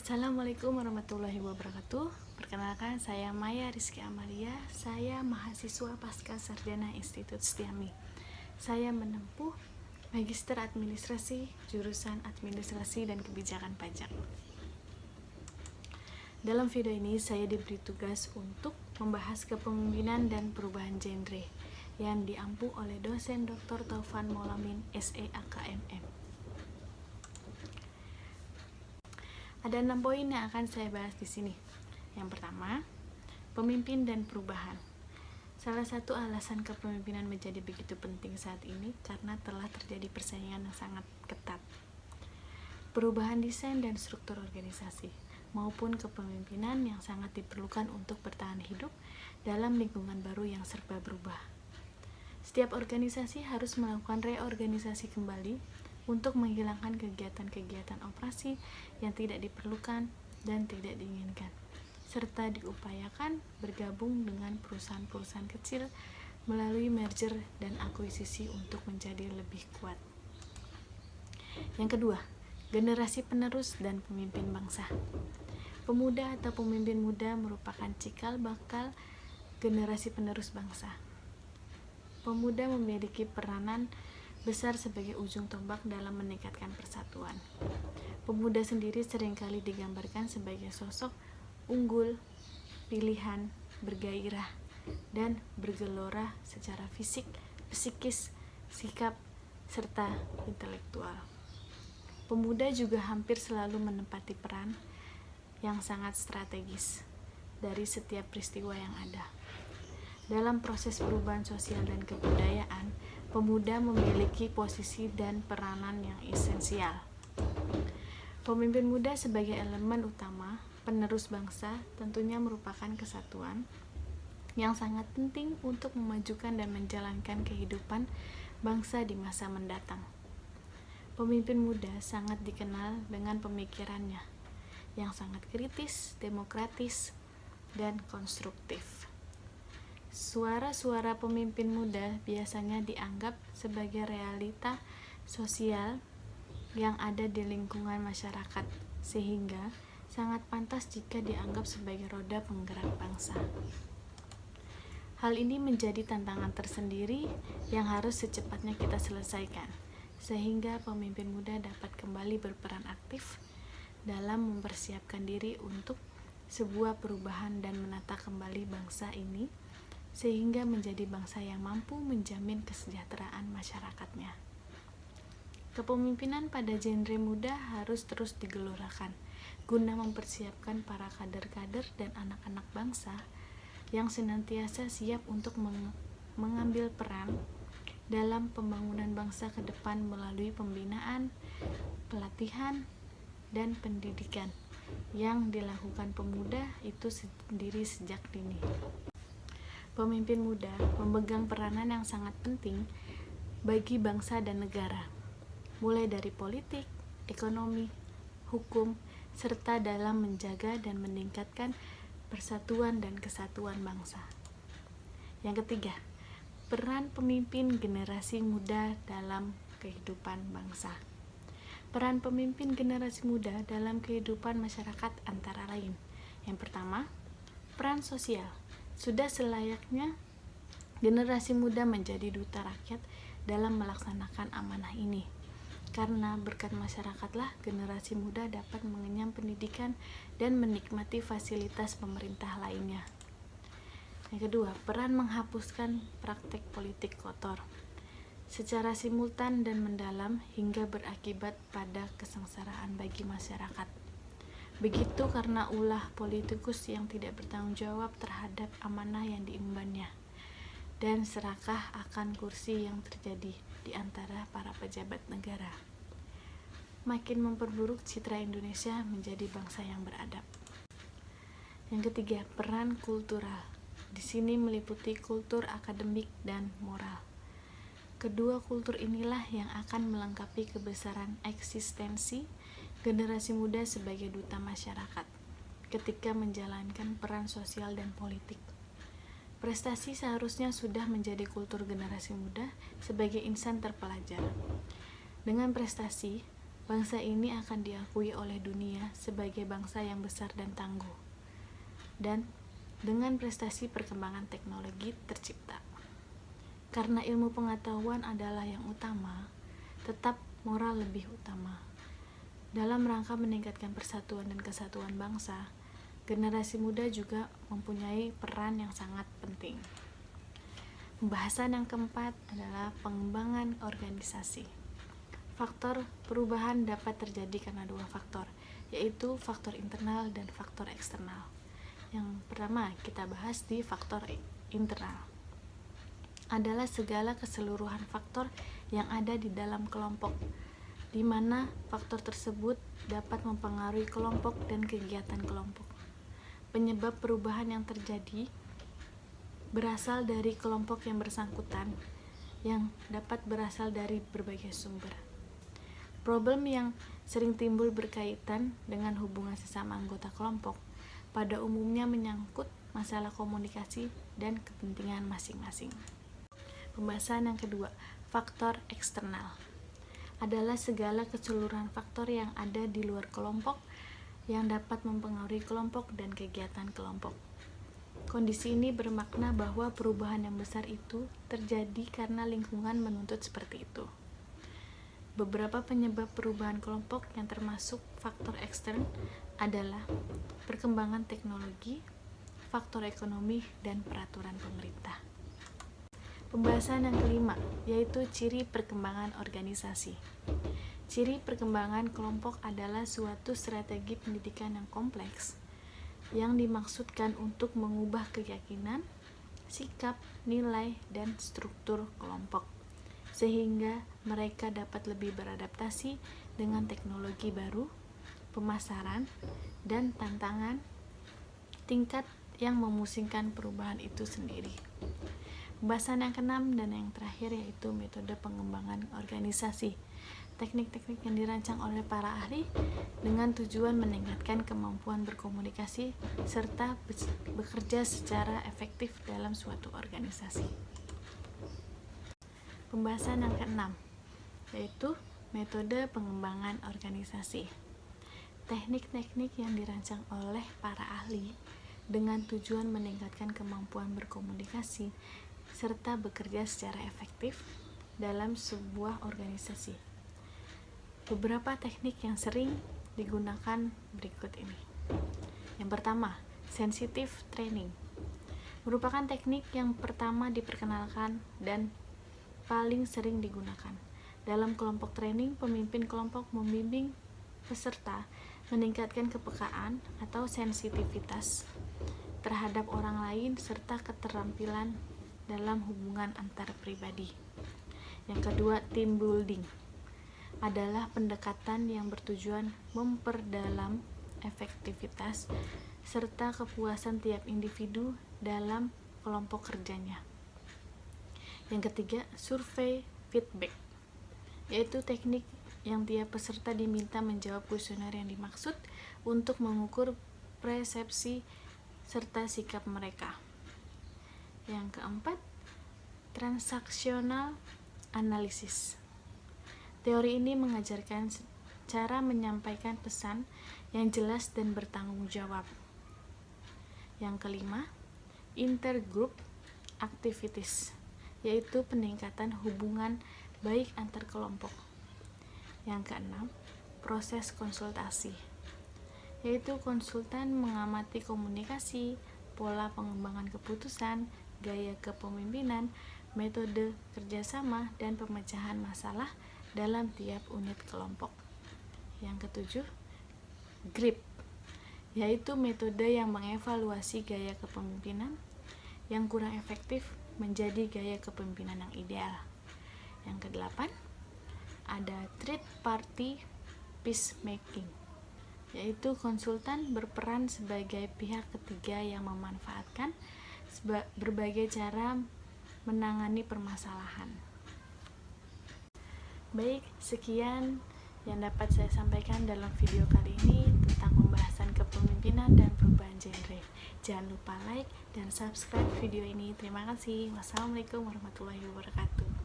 Assalamualaikum warahmatullahi wabarakatuh. Perkenalkan, saya Maya Rizky Amalia. Saya mahasiswa Pasca Sarjana Institut Setiami. Saya menempuh Magister Administrasi, jurusan Administrasi dan Kebijakan Pajak. Dalam video ini, saya diberi tugas untuk membahas kepemimpinan dan perubahan genre yang diampu oleh dosen Dr. Taufan Maulamin, SEAKMM. Ada 6 poin yang akan saya bahas di sini. Yang pertama, pemimpin dan perubahan. Salah satu alasan kepemimpinan menjadi begitu penting saat ini karena telah terjadi persaingan yang sangat ketat. Perubahan desain dan struktur organisasi maupun kepemimpinan yang sangat diperlukan untuk bertahan hidup dalam lingkungan baru yang serba berubah. Setiap organisasi harus melakukan reorganisasi kembali untuk menghilangkan kegiatan-kegiatan operasi yang tidak diperlukan dan tidak diinginkan, serta diupayakan bergabung dengan perusahaan-perusahaan kecil melalui merger dan akuisisi untuk menjadi lebih kuat. Yang kedua, generasi penerus dan pemimpin bangsa. Pemuda atau pemimpin muda merupakan cikal bakal generasi penerus bangsa. Pemuda memiliki peranan besar sebagai ujung tombak dalam meningkatkan persatuan. Pemuda sendiri seringkali digambarkan sebagai sosok unggul, pilihan, bergairah, dan bergelora secara fisik, psikis, sikap, serta intelektual. Pemuda juga hampir selalu menempati peran yang sangat strategis dari setiap peristiwa yang ada. Dalam proses perubahan sosial dan kebudayaan, pemuda memiliki posisi dan peranan yang esensial. Pemimpin muda sebagai elemen utama penerus bangsa tentunya merupakan kesatuan yang sangat penting untuk memajukan dan menjalankan kehidupan bangsa di masa mendatang. Pemimpin muda sangat dikenal dengan pemikirannya yang sangat kritis, demokratis, dan konstruktif. Suara-suara pemimpin muda biasanya dianggap sebagai realita sosial yang ada di lingkungan masyarakat, sehingga sangat pantas jika dianggap sebagai roda penggerak bangsa. Hal ini menjadi tantangan tersendiri yang harus secepatnya kita selesaikan, sehingga pemimpin muda dapat kembali berperan aktif dalam mempersiapkan diri untuk sebuah perubahan dan menata kembali bangsa ini sehingga menjadi bangsa yang mampu menjamin kesejahteraan masyarakatnya. Kepemimpinan pada genre muda harus terus digelorakan guna mempersiapkan para kader-kader dan anak-anak bangsa yang senantiasa siap untuk mengambil peran dalam pembangunan bangsa ke depan melalui pembinaan, pelatihan, dan pendidikan yang dilakukan pemuda itu sendiri sejak dini. Pemimpin muda memegang peranan yang sangat penting bagi bangsa dan negara, mulai dari politik, ekonomi, hukum, serta dalam menjaga dan meningkatkan persatuan dan kesatuan bangsa. Yang ketiga, peran pemimpin generasi muda dalam kehidupan bangsa. Peran pemimpin generasi muda dalam kehidupan masyarakat antara lain. Yang pertama, peran sosial. Sudah selayaknya generasi muda menjadi duta rakyat dalam melaksanakan amanah ini. Karena berkat masyarakatlah generasi muda dapat mengenyam pendidikan dan menikmati fasilitas pemerintah lainnya. Yang kedua, peran menghapuskan praktek politik kotor secara simultan dan mendalam hingga berakibat pada kesengsaraan bagi masyarakat. Begitu karena ulah politikus yang tidak bertanggung jawab terhadap amanah yang diembannya dan serakah akan kursi yang terjadi di antara para pejabat negara. Makin memperburuk citra Indonesia menjadi bangsa yang beradab. Yang ketiga, peran kultural. Di sini meliputi kultur akademik dan moral. Kedua kultur inilah yang akan melengkapi kebesaran eksistensi generasi muda sebagai duta masyarakat ketika menjalankan peran sosial dan politik. Prestasi seharusnya sudah menjadi kultur generasi muda sebagai insan terpelajar. Dengan prestasi, bangsa ini akan diakui oleh dunia sebagai bangsa yang besar dan tangguh, dan dengan prestasi perkembangan teknologi tercipta. Karena ilmu pengetahuan adalah yang utama, tetap moral lebih utama. Dalam rangka meningkatkan persatuan dan kesatuan bangsa, generasi muda juga mempunyai peran yang sangat penting. Pembahasan yang keempat adalah pengembangan organisasi. Faktor perubahan dapat terjadi karena dua faktor, yaitu faktor internal dan faktor eksternal. Yang pertama kita bahas di faktor internal. Adalah segala keseluruhan faktor yang ada di dalam kelompok, di mana faktor tersebut dapat mempengaruhi kelompok dan kegiatan kelompok. Penyebab perubahan yang terjadi berasal dari kelompok yang bersangkutan, yang dapat berasal dari berbagai sumber. Problem yang sering timbul berkaitan dengan hubungan sesama anggota kelompok pada umumnya menyangkut masalah komunikasi dan kepentingan masing-masing. Pembahasan yang kedua, faktor eksternal adalah segala keseluruhan faktor yang ada di luar kelompok yang dapat mempengaruhi kelompok dan kegiatan kelompok. Kondisi ini bermakna bahwa perubahan yang besar itu terjadi karena lingkungan menuntut seperti itu. Beberapa penyebab perubahan kelompok yang termasuk faktor ekstern adalah perkembangan teknologi, faktor ekonomi, dan peraturan pemerintah. Pembahasan yang kelima, yaitu ciri perkembangan organisasi. Ciri perkembangan kelompok adalah suatu strategi pendidikan yang kompleks yang dimaksudkan untuk mengubah keyakinan, sikap, nilai, dan struktur kelompok sehingga mereka dapat lebih beradaptasi dengan teknologi baru, pemasaran, dan tantangan tingkat yang memusingkan perubahan itu sendiri. Pembahasan yang keenam dan yang terakhir yaitu metode pengembangan organisasi. Teknik-teknik yang dirancang oleh para ahli dengan tujuan meningkatkan kemampuan berkomunikasi serta bekerja secara efektif dalam suatu organisasi. Pembahasan yang keenam yaitu metode pengembangan organisasi. Teknik-teknik yang dirancang oleh para ahli dengan tujuan meningkatkan kemampuan berkomunikasi serta bekerja secara efektif dalam sebuah organisasi. Beberapa teknik yang sering digunakan berikut ini. Yang pertama, sensitive training. Merupakan teknik yang pertama diperkenalkan dan paling sering digunakan. Dalam kelompok training, pemimpin kelompok membimbing peserta meningkatkan kepekaan atau sensitivitas terhadap orang lain serta keterampilan dalam hubungan antar pribadi. Yang kedua, team building adalah pendekatan yang bertujuan memperdalam efektivitas serta kepuasan tiap individu dalam kelompok kerjanya. Yang ketiga, survei feedback, yaitu teknik yang tiap peserta diminta menjawab kuesioner yang dimaksud untuk mengukur persepsi serta sikap mereka. Yang keempat, transaksional analisis. Teori ini mengajarkan cara menyampaikan pesan yang jelas dan bertanggung jawab. Yang kelima, intergroup activities, yaitu peningkatan hubungan baik antar kelompok. Yang keenam, proses konsultasi, yaitu konsultan mengamati komunikasi, pola pengembangan keputusan, gaya kepemimpinan, metode kerjasama, dan pemecahan masalah dalam tiap unit kelompok. Yang ketujuh, GRIP, yaitu metode yang mengevaluasi gaya kepemimpinan yang kurang efektif menjadi gaya kepemimpinan yang ideal. Yang kedelapan, ada third party peacemaking, yaitu konsultan berperan sebagai pihak ketiga yang memanfaatkan berbagai cara menangani permasalahan. Baik, sekian yang dapat saya sampaikan dalam video kali ini tentang pembahasan kepemimpinan dan perubahan genre. Jangan lupa like dan subscribe video ini. Terima kasih. Wassalamualaikum warahmatullahi wabarakatuh.